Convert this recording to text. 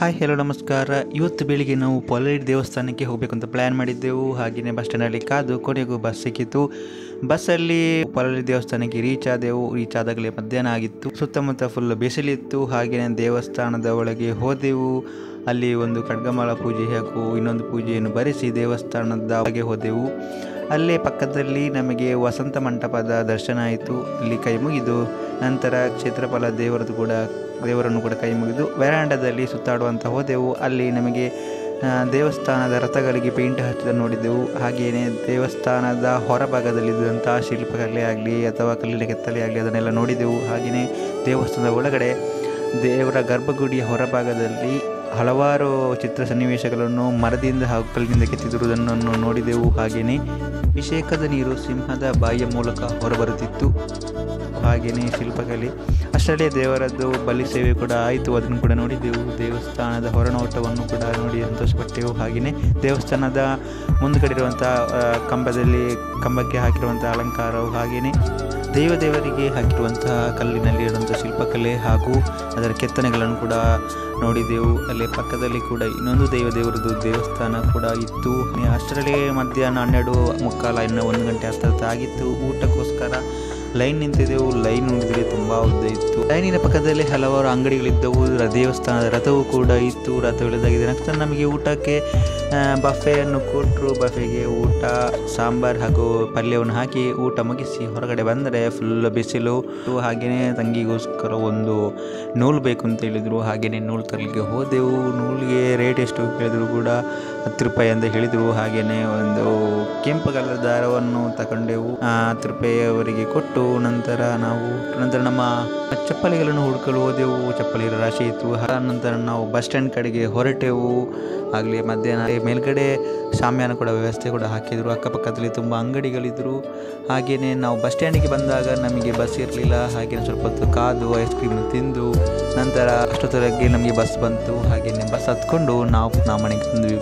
Hi hello ನಮಸ್ಕಾರ. ಇವತ್ತು ಬೆಳಿಗ್ಗೆ ನಾವು ಪೊಲಾರಿ ದೇವಸ್ಥಾನಕ್ಕೆ ಹೋಗಬೇಕು ಅಂತ ಪ್ಲ್ಯಾನ್ ಮಾಡಿದ್ದೆವು. ಹಾಗೆಯೇ ಬಸ್ ಸ್ಟ್ಯಾಂಡಲ್ಲಿ ಕಾದು ಕೊನೆಗೂ ಬಸ್ ಸಿಕ್ಕಿತು. ಬಸ್ಸಲ್ಲಿ ಪೊಲಾರಿ ದೇವಸ್ಥಾನಕ್ಕೆ ರೀಚ್ ಆದಾಗಲೇ ಮಧ್ಯಾಹ್ನ ಆಗಿತ್ತು. ಸುತ್ತಮುತ್ತ ಫುಲ್ ಬಿಸಿಲಿತ್ತು. ಹಾಗೆಯೇ ದೇವಸ್ಥಾನದ ಒಳಗೆ ಹೋದೆವು. ಅಲ್ಲಿ ಒಂದು ಖಡ್ಗಮಾಲ ಪೂಜೆ ಹಾಗೂ ಇನ್ನೊಂದು ಪೂಜೆಯನ್ನು ಭರಿಸಿ ದೇವಸ್ಥಾನದ ಒಳಗೆ ಹೋದೆವು. ಅಲ್ಲೇ ಪಕ್ಕದಲ್ಲಿ ನಮಗೆ ವಸಂತ ಮಂಟಪದ ದರ್ಶನ ಆಯಿತು. ಅಲ್ಲಿ ಕೈ ಮುಗಿದು ನಂತರ ಕ್ಷೇತ್ರಫಲ ದೇವರನ್ನು ಕೂಡ ಕೈ ಮುಗಿದು ವೆರಾಂಡದಲ್ಲಿ ಸುತ್ತಾಡುವಂತ ಹೋದೆವು. ಅಲ್ಲಿ ನಮಗೆ ದೇವಸ್ಥಾನದ ರಥಗಳಿಗೆ ಪೇಂಟ್ ಹಚ್ಚಿದ ನೋಡಿದೆವು. ಹಾಗೆಯೇ ದೇವಸ್ಥಾನದ ಹೊರಭಾಗದಲ್ಲಿದ್ದಂಥ ಶಿಲ್ಪಕಲೆ ಆಗಲಿ ಅಥವಾ ಕಲ್ಲಿನ ಕೆತ್ತಲೆ ಆಗಲಿ ಅದನ್ನೆಲ್ಲ ನೋಡಿದೆವು. ಹಾಗೆಯೇ ದೇವಸ್ಥಾನದ ಒಳಗಡೆ ದೇವರ ಗರ್ಭಗುಡಿಯ ಹೊರಭಾಗದಲ್ಲಿ ಹಲವಾರು ಚಿತ್ರ ಸನ್ನಿವೇಶಗಳನ್ನು ಮರದಿಂದ ಹಾಗೂ ಕಲ್ಲಿನಿಂದ ಕೆತ್ತಿರುವುದನ್ನು ನೋಡಿದೆವು. ಹಾಗೆಯೇ ಅಭಿಷೇಕದ ನೀರು ಸಿಂಹದ ಬಾಯಿಯ ಮೂಲಕ ಹೊರಬರುತ್ತಿತ್ತು. ಹಾಗೆಯೇ ಶಿಲ್ಪಕಲೆ ಅಷ್ಟರಲ್ಲೇ ದೇವರದ್ದು ಬಲಿ ಸೇವೆ ಕೂಡ ಆಯಿತು, ಅದನ್ನು ಕೂಡ ನೋಡಿದೆವು. ದೇವಸ್ಥಾನದ ಹೊರನೋಟವನ್ನು ಕೂಡ ನೋಡಿ ಸಂತೋಷಪಟ್ಟೆವು. ಹಾಗೆಯೇ ದೇವಸ್ಥಾನದ ಮುಂದುಗಡೆ ಇರುವಂಥ ಕಂಬಕ್ಕೆ ಹಾಕಿರುವಂಥ ಅಲಂಕಾರವು, ಹಾಗೆಯೇ ದೇವರಿಗೆ ಹಾಕಿರುವಂತಹ ಕಲ್ಲಿನಲ್ಲಿ ಇರುವಂಥ ಶಿಲ್ಪಕಲೆ ಹಾಗೂ ಅದರ ಕೆತ್ತನೆಗಳನ್ನು ಕೂಡ ನೋಡಿದೆವು. ಅಲ್ಲಿ ಪಕ್ಕದಲ್ಲಿ ಕೂಡ ಇನ್ನೊಂದು ದೇವರದ್ದು ದೇವಸ್ಥಾನ ಕೂಡ ಇತ್ತು. ಅಷ್ಟರಲ್ಲೇ ಮಧ್ಯಾಹ್ನ 12:15 ಇನ್ನು 1 ಗಂಟೆ ಹತ್ತಿರ ಆಗಿತ್ತು. ಊಟಕ್ಕೋಸ್ಕರ ಲೈನ್ ನಿಂತಿದ್ದೆವು. ಲೈನ್ ನೋಡಿದರೆ ತುಂಬ ಉದ್ದ ಇತ್ತು. ಲೈನಿನ ಪಕ್ಕದಲ್ಲಿ ಹಲವಾರು ಅಂಗಡಿಗಳಿದ್ದವು. ದೇವಸ್ಥಾನದ ರಥವು ಕೂಡ ಇತ್ತು. ರಥವಿಲ್ಲದಾಗಿದೆ. ನಂತರ ನಮಗೆ ಊಟಕ್ಕೆ ಬಫೆಯನ್ನು ಕೊಟ್ಟರು. ಬಫೆಗೆ ಊಟ, ಸಾಂಬಾರ್ ಹಾಗೂ ಪಲ್ಯವನ್ನು ಹಾಕಿ ಊಟ ಮುಗಿಸಿ ಹೊರಗಡೆ ಬಂದರೆ ಫುಲ್ ಬಿಸಿಲು. ಹಾಗೆಯೇ ತಂಗಿಗೋಸ್ಕರ ಒಂದು ನೂಲು ಬೇಕು ಅಂತ ಹೇಳಿದರು. ಹಾಗೆಯೇ ನೂಲು ತರಲಿಕ್ಕೆ ಹೋದೆವು. ನೂಲಿಗೆ ರೇಟ್ ಎಷ್ಟು ಕೇಳಿದ್ರು ಕೂಡ 10 ರೂಪಾಯಿ ಅಂತ ಹೇಳಿದರು. ಹಾಗೆಯೇ ಒಂದು ಕೆಂಪು ಕಲರ್ ದಾರವನ್ನು ತಗೊಂಡೆವು. 10 ರೂಪಾಯಿ ಅವರಿಗೆ ಕೊಟ್ಟು ನಂತರ ನಮ್ಮ ಚಪ್ಪಲಿಗಳನ್ನು ಹುಡುಕಲು ಹೋದೆವು. ಚಪ್ಪಲಿಗಳ ರಾಶಿ ಇತ್ತು. ನಂತರ ನಾವು ಬಸ್ ಸ್ಟ್ಯಾಂಡ್ ಕಡೆಗೆ ಹೊರಟೆವು. ಆಗಲೇ ಮಧ್ಯಾಹ್ನ ಮೇಲ್ಗಡೆ ಶಾಮಿಯಾನ ಕೂಡ ವ್ಯವಸ್ಥೆ ಕೂಡ ಹಾಕಿದರು. ಅಕ್ಕಪಕ್ಕದಲ್ಲಿ ತುಂಬ ಅಂಗಡಿಗಳಿದ್ದರು. ಹಾಗೆಯೇ ನಾವು ಬಸ್ ಸ್ಟ್ಯಾಂಡಿಗೆ ಬಂದಾಗ ನಮಗೆ ಬಸ್ ಇರಲಿಲ್ಲ. ಹಾಗೆಯೇ ಸ್ವಲ್ಪ ಹೊತ್ತು ಕಾದು ಐಸ್ ಕ್ರೀಮ್ ತಿಂದು ನಂತರ ಅಷ್ಟೊತ್ತರೆಗೆ ನಮಗೆ ಬಸ್ ಬಂತು. ಹಾಗೆಯೇ ಬಸ್ ಹತ್ಕೊಂಡು ನಾವು ಮನೆಗೆ ಬಂದ್ವಿ.